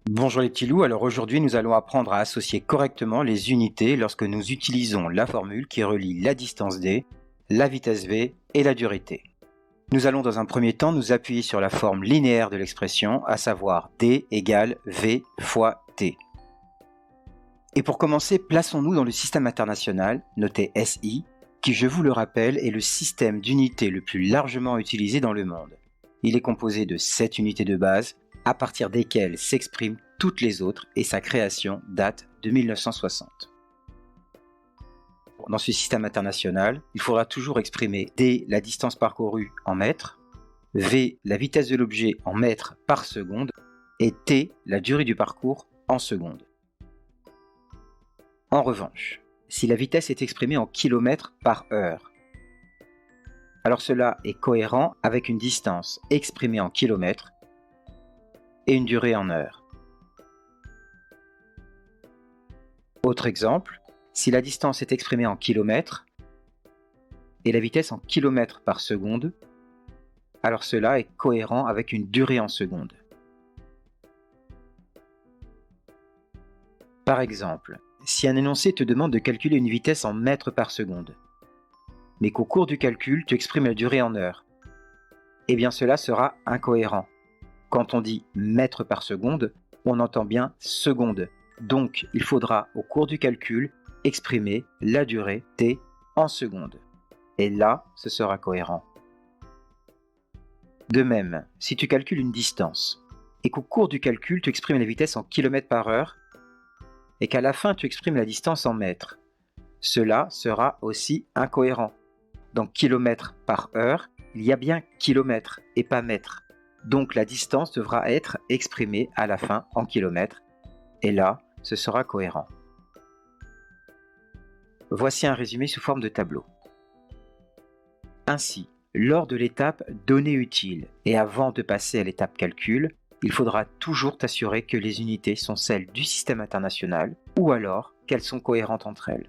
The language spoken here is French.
Bonjour les petits loups, alors aujourd'hui nous allons apprendre à associer correctement les unités lorsque nous utilisons la formule qui relie la distance d, la vitesse v et la durée t. Nous allons dans un premier temps nous appuyer sur la forme linéaire de l'expression, à savoir d égale v fois t. Et pour commencer, plaçons-nous dans le système international, noté SI, qui je vous le rappelle est le système d'unités le plus largement utilisé dans le monde. Il est composé de 7 unités de base, à partir desquelles s'expriment toutes les autres et sa création date de 1960. Dans ce système international, il faudra toujours exprimer d la distance parcourue en mètres, v la vitesse de l'objet en mètres par seconde et t la durée du parcours en secondes. En revanche, si la vitesse est exprimée en kilomètres par heure, alors cela est cohérent avec une distance exprimée en kilomètres et une durée en heures. Autre exemple, si la distance est exprimée en kilomètres et la vitesse en kilomètres par seconde, alors cela est cohérent avec une durée en secondes. Par exemple, si un énoncé te demande de calculer une vitesse en mètres par seconde, mais qu'au cours du calcul tu exprimes la durée en heures, eh bien cela sera incohérent. Quand on dit mètres par seconde, on entend bien seconde. Donc, il faudra, au cours du calcul, exprimer la durée t en secondes. Et là, ce sera cohérent. De même, si tu calcules une distance, et qu'au cours du calcul, tu exprimes la vitesse en kilomètres par heure, et qu'à la fin, tu exprimes la distance en mètres, cela sera aussi incohérent. Dans kilomètres par heure, il y a bien kilomètres et pas mètres. Donc la distance devra être exprimée à la fin en kilomètres, et là, ce sera cohérent. Voici un résumé sous forme de tableau. Ainsi, lors de l'étape données utiles et avant de passer à l'étape calcul, il faudra toujours t'assurer que les unités sont celles du système international ou alors qu'elles sont cohérentes entre elles.